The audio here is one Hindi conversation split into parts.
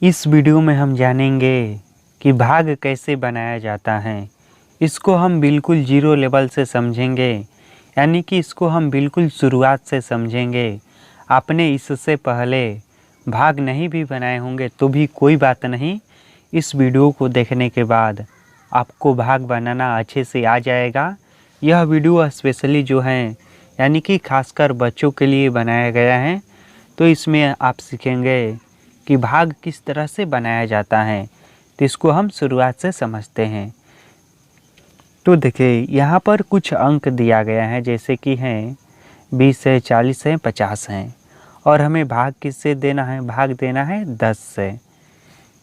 इस वीडियो में हम जानेंगे कि भाग कैसे बनाया जाता है। इसको हम बिल्कुल जीरो लेवल से समझेंगे, यानी कि इसको हम बिल्कुल शुरुआत से समझेंगे। आपने इससे पहले भाग नहीं भी बनाए होंगे तो भी कोई बात नहीं, इस वीडियो को देखने के बाद आपको भाग बनाना अच्छे से आ जाएगा। यह वीडियो स्पेशली जो है यानी कि खासकर बच्चों के लिए बनाया गया है, तो इसमें आप सीखेंगे कि भाग किस तरह से बनाया जाता है। तो इसको हम शुरुआत से समझते हैं। तो देखिए यहाँ पर कुछ अंक दिया गया है, जैसे कि हैं 20 है, 40 है, 50 हैं, और हमें भाग किससे देना है? भाग देना है 10 से।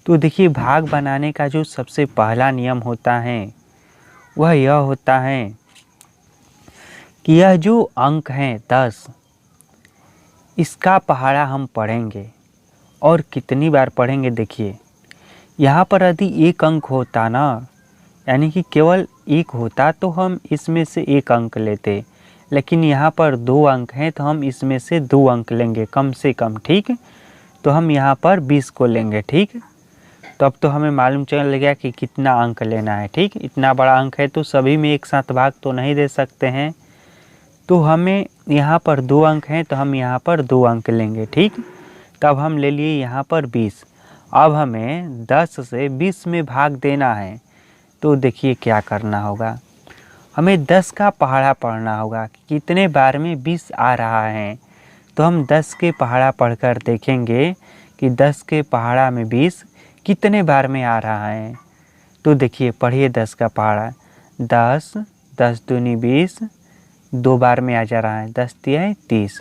तो देखिए भाग बनाने का जो सबसे पहला नियम होता है वह यह होता है कि यह जो अंक हैं 10, इसका पहाड़ा हम पढ़ेंगे। और कितनी बार पढ़ेंगे? देखिए यहाँ पर यदि एक अंक होता ना, यानी कि केवल एक होता, तो हम इसमें से एक अंक लेते, लेकिन यहाँ पर 2 अंक हैं तो हम इसमें से 2 अंक लेंगे कम से कम। ठीक, तो हम यहाँ पर 20 को लेंगे। ठीक, तो अब तो हमें मालूम चल गया कि कितना अंक लेना है। ठीक, इतना बड़ा अंक है तो सभी में एक साथ भाग तो नहीं दे सकते हैं, तो हमें यहाँ पर 2 अंक हैं तो हम यहाँ पर 2 अंक लेंगे। ठीक, तब हम ले लिए यहाँ पर 20। अब हमें 10 से 20 में भाग देना है, तो देखिए क्या करना होगा। हमें 10 का पहाड़ा पढ़ना होगा कि कितने बार में 20 आ रहा है। तो हम 10 के पहाड़ा पढ़कर देखेंगे कि 10 के पहाड़ा में 20 कितने बार में आ रहा है। तो देखिए पढ़िए 10 का पहाड़ा। 10, 10 दूनी 20, 2 बार में आ जा रहा है। 10 तिया 30,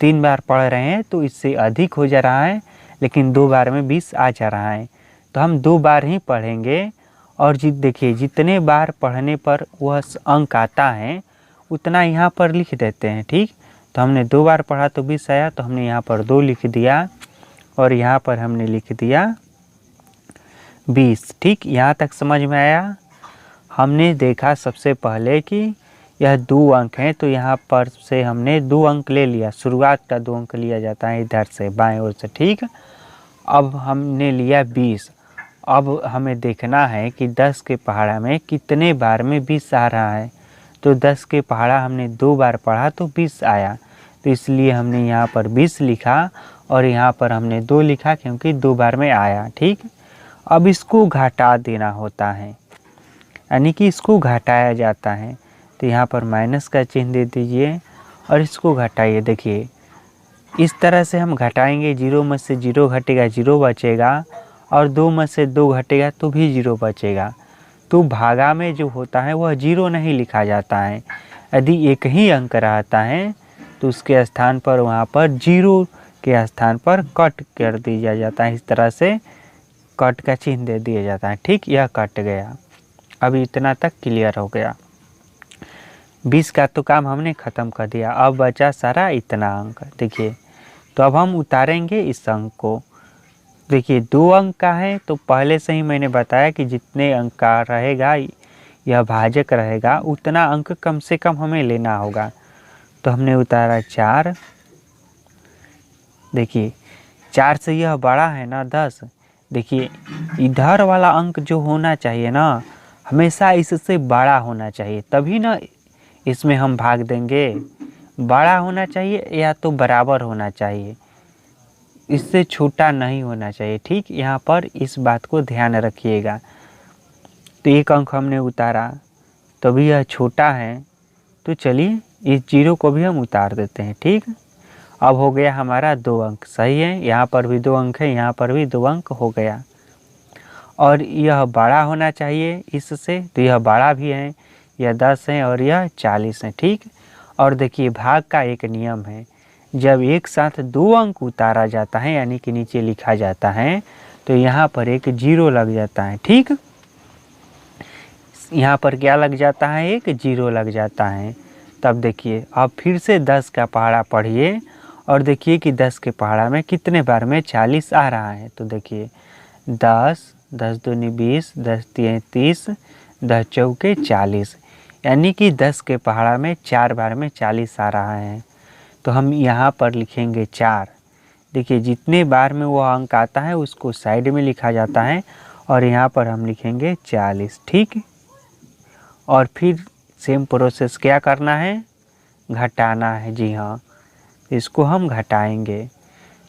3 बार पढ़ रहे हैं तो इससे अधिक हो जा रहा है, लेकिन 2 बार में 20 आ जा रहा है, तो हम 2 बार ही पढ़ेंगे। और देखिए जितने बार पढ़ने पर वह अंक आता है उतना यहाँ पर लिख देते हैं। ठीक, तो हमने 2 बार पढ़ा तो 20 आया, तो हमने यहाँ पर 2 लिख दिया और यहाँ पर हमने लिख दिया 20। ठीक, यहाँ तक समझ में आया? हमने देखा सबसे पहले कि यह 2 अंक हैं, तो यहाँ पर से हमने 2 अंक ले लिया। शुरुआत का 2 अंक लिया जाता है इधर से बाएं ओर से। ठीक, अब हमने लिया 20। अब हमें देखना है कि 10 के पहाड़ा में कितने बार में 20 आ रहा है। तो 10 के पहाड़ा हमने 2 बार पढ़ा तो 20 आया, तो इसलिए हमने यहाँ पर 20 लिखा और यहाँ पर हमने 2 लिखा क्योंकि 2 बार में आया। ठीक, अब इसको घटा देना होता है, यानी कि इसको घटाया जाता है। तो यहाँ पर माइनस का चिन्ह दे दीजिए और इसको घटाइए। देखिए इस तरह से हम घटाएंगे, 0 में से 0 घटेगा 0 बचेगा, और 2 में से 2 घटेगा तो भी 0 बचेगा। तो भागा में जो होता है वह 0 नहीं लिखा जाता है। यदि एक ही अंक रहता है तो उसके स्थान पर वहाँ पर 0 के स्थान पर कट कर दिया जाता है। इस तरह से कट का चिन्ह दे दिया जाता है। ठीक, यह कट गया। अभी इतना तक क्लियर हो गया। 20 का तो काम हमने ख़त्म कर दिया, अब बचा सारा इतना अंक। देखिए तो अब हम उतारेंगे इस अंक को। देखिए 2 अंक का है, तो पहले से ही मैंने बताया कि जितने अंक का रहेगा यह भाजक रहेगा उतना अंक कम से कम हमें लेना होगा। तो हमने उतारा 4। देखिए 4 से यह बड़ा है ना 10। देखिए इधर वाला अंक जो होना चाहिए ना, हमेशा इससे बड़ा होना चाहिए, तभी ना इसमें हम भाग देंगे। बड़ा होना चाहिए या तो बराबर होना चाहिए, इससे छोटा नहीं होना चाहिए। ठीक, यहाँ पर इस बात को ध्यान रखिएगा। तो 1 अंक हमने उतारा, तभी यह छोटा है, तो चलिए इस 0 को भी हम उतार देते हैं। ठीक, अब हो गया हमारा 2 अंक। सही है, यहाँ पर भी 2 अंक है, यहाँ पर भी 2 अंक हो गया। और यह बड़ा होना चाहिए इससे, तो यह बड़ा भी है, यह 10 है और यह 40 है। ठीक, और देखिए भाग का एक नियम है, जब एक साथ 2 अंक उतारा जाता है यानी कि नीचे लिखा जाता है, तो यहाँ पर एक 0 लग जाता है। ठीक, यहाँ पर क्या लग जाता है? एक 0 लग जाता है। तब देखिए अब फिर से 10 का पहाड़ा पढ़िए और देखिए कि 10 के पहाड़ा में कितने बार में 40 आ रहा है। तो देखिए 10, 10 दूनी 20, 10 तिया 30, 10 चौके 40, यानी कि 10 के पहाड़ा में 4 बार में 40 आ रहा है। तो हम यहाँ पर लिखेंगे 4। देखिए जितने बार में वो अंक आता है उसको साइड में लिखा जाता है और यहाँ पर हम लिखेंगे 40। ठीक, और फिर सेम प्रोसेस क्या करना है, घटाना है। जी हाँ, इसको हम घटाएंगे।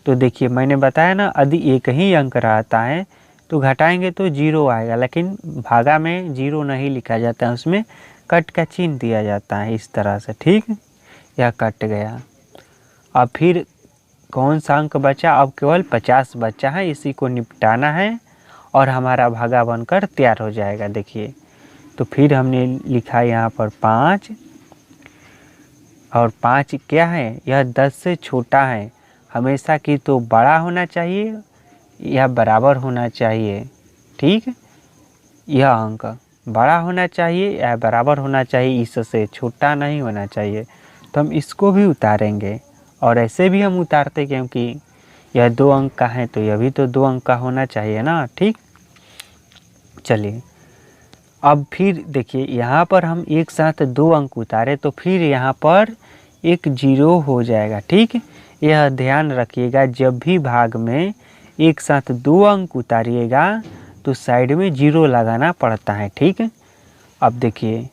तो देखिए मैंने बताया ना, यदि एक ही अंक रहता है तो घटाएंगे तो 0 आएगा, लेकिन भागा में 0 नहीं लिखा जाता है, उसमें कट का चिन्ह दिया जाता है इस तरह से। ठीक, यह कट गया। अब फिर कौन सा अंक बचा, अब केवल 50 बचा है, इसी को निपटाना है और हमारा भागा बनकर तैयार हो जाएगा। देखिए तो फिर हमने लिखा यहाँ पर 5, और 5 क्या है, यह 10 से छोटा है हमेशा की, तो बड़ा होना चाहिए या बराबर होना चाहिए। ठीक, यह अंक बड़ा होना चाहिए या बराबर होना चाहिए, इससे छोटा नहीं होना चाहिए। तो हम इसको भी उतारेंगे, और ऐसे भी हम उतारते क्योंकि यह 2 अंक का है तो यह भी तो 2 अंक का होना चाहिए ना। ठीक, चलिए अब फिर देखिए यहाँ पर हम एक साथ 2 अंक उतारे तो फिर यहाँ पर एक 0 हो जाएगा। ठीक, यह ध्यान रखिएगा, जब भी भाग में एक साथ 2 अंक उतारिएगा तो साइड में 0 लगाना पड़ता है। ठीक, अब देखिए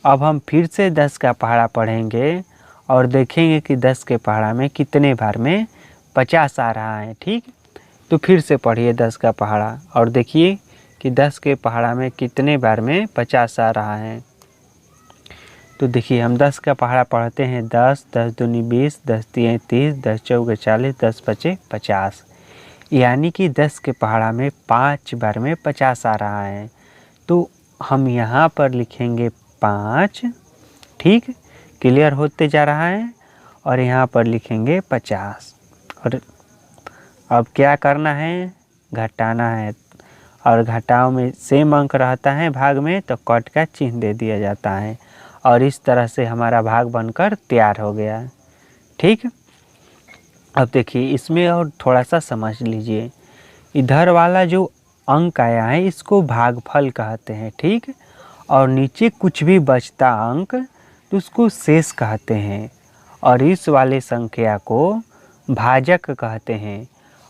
अब हम फिर से 10 का पहाड़ा पढ़ेंगे और देखेंगे कि 10 के पहाड़ा में कितने बार में 50 आ रहा है। ठीक, तो फिर से पढ़िए 10 का पहाड़ा और देखिए कि 10 के पहाड़ा में कितने बार में 50 आ रहा है। तो देखिए हम 10 का पहाड़ा पढ़ते हैं, 10, 10 दूनी 20, 10 तीन 30, 10 चौके 40, 10 पचे 50, यानी कि 10 के पहाड़ा में 5 बार में 50 आ रहा है। तो हम यहाँ पर लिखेंगे 5। ठीक, क्लियर होते जा रहा है, और यहाँ पर लिखेंगे 50। और अब क्या करना है, घटाना है, और घटाव में सेम अंक रहता है भाग में तो कट का चिन्ह दे दिया जाता है, और इस तरह से हमारा भाग बनकर तैयार हो गया। ठीक, अब देखिए इसमें और थोड़ा सा समझ लीजिए, इधर वाला जो अंक आया है इसको भागफल कहते हैं। ठीक, और नीचे कुछ भी बचता अंक तो उसको शेष कहते हैं, और इस वाले संख्या को भाजक कहते हैं।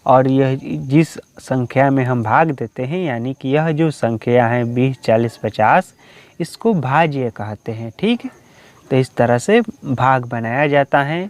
और यह जिस संख्या में हम भाग देते हैं, यानी कि यह जो संख्या है 20, 40, 50, इसको भाज्य कहते हैं। ठीक, तो इस तरह से भाग बनाया जाता है।